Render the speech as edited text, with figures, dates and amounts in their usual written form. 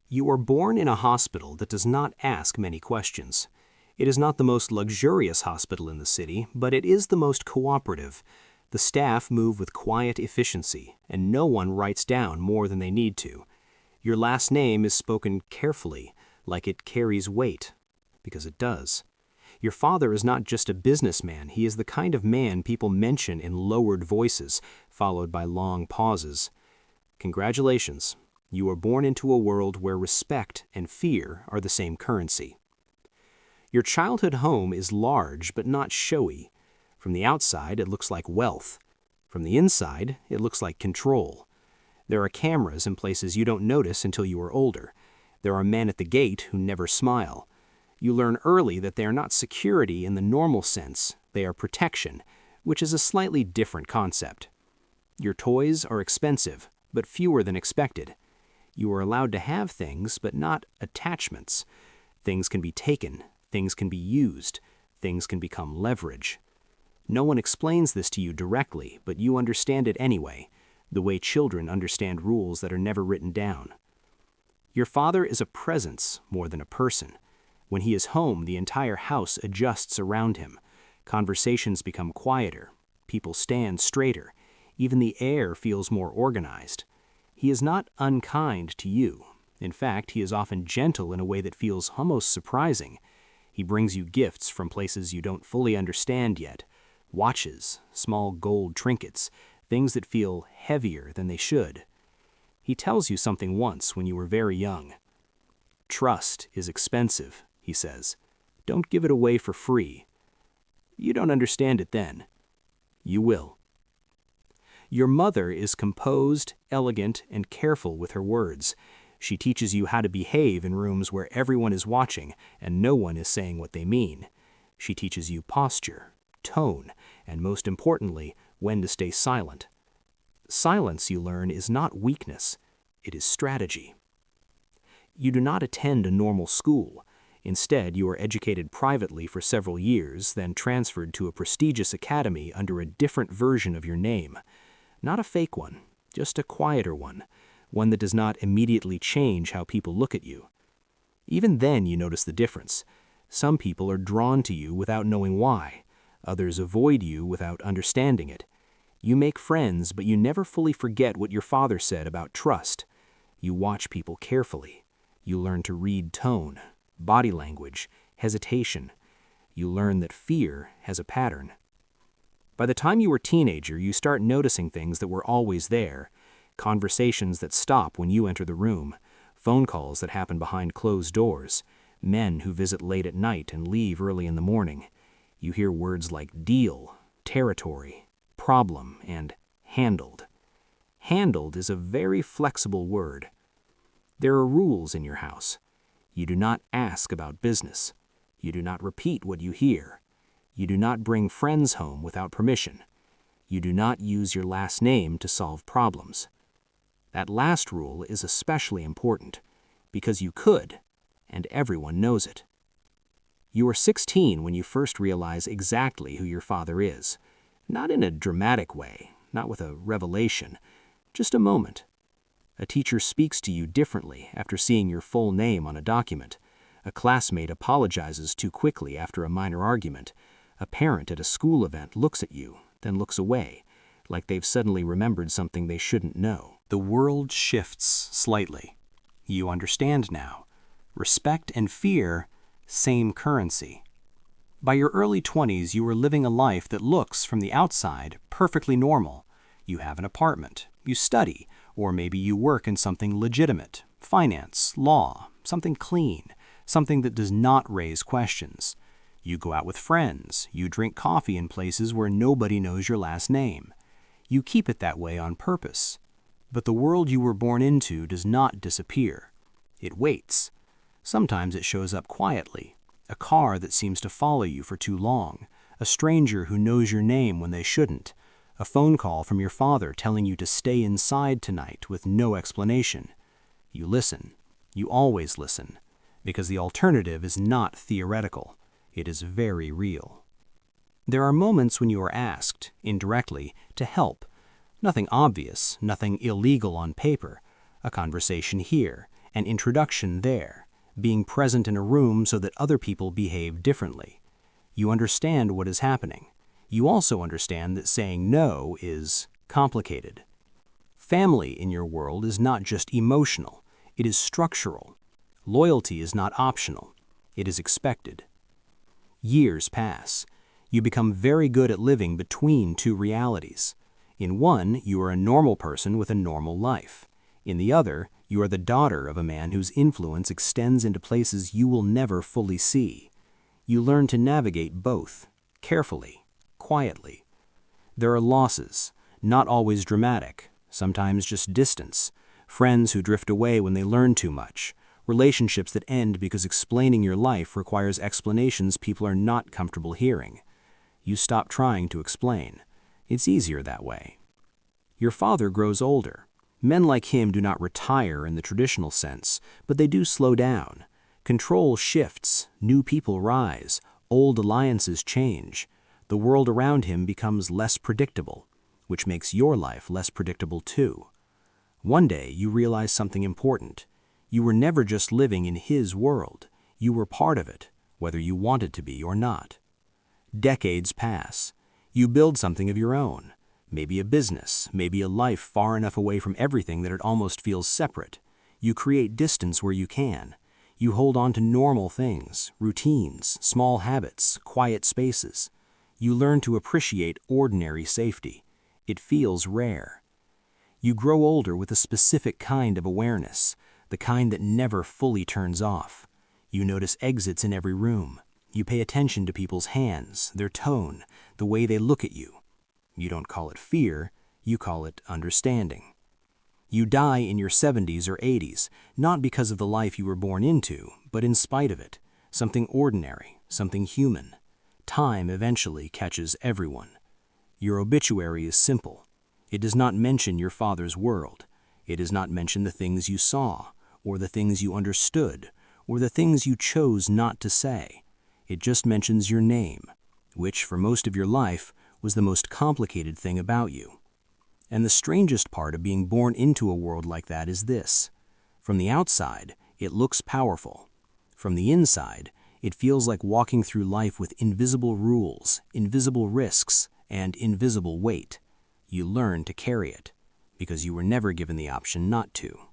You are born in a hospital that does not ask many questions. It is not the most luxurious hospital in the city, but it is the most cooperative. The staff move with quiet efficiency, and no one writes down more than they need to. Your last name is spoken carefully, like it carries weight, because it does. Your father is not just a businessman, he is the kind of man people mention in lowered voices, followed by long pauses. Congratulations. You are born into a world where respect and fear are the same currency. Your childhood home is large but not showy. From the outside, it looks like wealth. From the inside, it looks like control. There are cameras in places you don't notice until you are older. There are men at the gate who never smile. You learn early that they are not security in the normal sense, they are protection, which is a slightly different concept. Your toys are expensive, but fewer than expected. You are allowed to have things, but not attachments. Things can be taken, things can be used, things can become leverage. No one explains this to you directly, but you understand it anyway, the way children understand rules that are never written down. Your father is a presence more than a person. When he is home, the entire house adjusts around him. Conversations become quieter, people stand straighter, even the air feels more organized. He is not unkind to you. In fact, he is often gentle in a way that feels almost surprising. He brings you gifts from places you don't fully understand yet. Watches, small gold trinkets, things that feel heavier than they should. He tells you something once when you were very young. Trust is expensive, he says. Don't give it away for free. You don't understand it then. You will. Your mother is composed, elegant, and careful with her words. She teaches you how to behave in rooms where everyone is watching and no one is saying what they mean. She teaches you posture, tone, and most importantly, when to stay silent. Silence, you learn, is not weakness. It is strategy. You do not attend a normal school. Instead, you are educated privately for several years, then transferred to a prestigious academy under a different version of your name. Not a fake one, just a quieter one that does not immediately change how people look at you. Even then you notice the difference. Some people are drawn to you without knowing why. Others avoid you without understanding it. You make friends, but you never fully forget what your father said about trust. You watch people carefully. You learn to read tone, body language, hesitation. You learn that fear has a pattern. By the time you were a teenager, you start noticing things that were always there. Conversations that stop when you enter the room. Phone calls that happen behind closed doors. Men who visit late at night and leave early in the morning. You hear words like deal, territory, problem, and handled. Handled is a very flexible word. There are rules in your house. You do not ask about business. You do not repeat what you hear. You do not bring friends home without permission. You do not use your last name to solve problems. That last rule is especially important because you could, and everyone knows it. You are 16 when you first realize exactly who your father is. Not in a dramatic way, not with a revelation, just a moment. A teacher speaks to you differently after seeing your full name on a document. A classmate apologizes too quickly after a minor argument. A parent at a school event looks at you, then looks away, like they've suddenly remembered something they shouldn't know. The world shifts slightly. You understand now. Respect and fear, same currency. By your early 20s, you are living a life that looks, from the outside, perfectly normal. You have an apartment, you study, or maybe you work in something legitimate, finance, law, something clean, something that does not raise questions. You go out with friends, you drink coffee in places where nobody knows your last name. You keep it that way on purpose. But the world you were born into does not disappear. It waits. Sometimes it shows up quietly. A car that seems to follow you for too long. A stranger who knows your name when they shouldn't. A phone call from your father telling you to stay inside tonight with no explanation. You listen. You always listen. Because the alternative is not theoretical. It is very real. There are moments when you are asked, indirectly, to help. Nothing obvious, nothing illegal on paper. A conversation here, an introduction there, being present in a room so that other people behave differently. You understand what is happening. You also understand that saying no is complicated. Family in your world is not just emotional, it is structural. Loyalty is not optional, it is expected. Years pass. You become very good at living between two realities. In one, you are a normal person with a normal life. In the other, you are the daughter of a man whose influence extends into places you will never fully see. You learn to navigate both, carefully, quietly. There are losses, not always dramatic, sometimes just distance, friends who drift away when they learn too much, relationships that end because explaining your life requires explanations people are not comfortable hearing. You stop trying to explain. It's easier that way. Your father grows older. Men like him do not retire in the traditional sense, but they do slow down. Control shifts, new people rise, old alliances change. The world around him becomes less predictable, which makes your life less predictable too. One day you realize something important. You were never just living in his world. You were part of it, whether you wanted to be or not. Decades pass. You build something of your own. Maybe a business, maybe a life far enough away from everything that it almost feels separate. You create distance where you can. You hold on to normal things, routines, small habits, quiet spaces. You learn to appreciate ordinary safety. It feels rare. You grow older with a specific kind of awareness, the kind that never fully turns off. You notice exits in every room. You pay attention to people's hands, their tone, the way they look at you. You don't call it fear, you call it understanding. You die in your 70s or 80s, not because of the life you were born into, but in spite of it, something ordinary, something human. Time eventually catches everyone. Your obituary is simple. It does not mention your father's world. It does not mention the things you saw, or the things you understood, or the things you chose not to say. It just mentions your name, which for most of your life was the most complicated thing about you. And the strangest part of being born into a world like that is this. From the outside, it looks powerful. From the inside, it feels like walking through life with invisible rules, invisible risks, and invisible weight. You learn to carry it, because you were never given the option not to.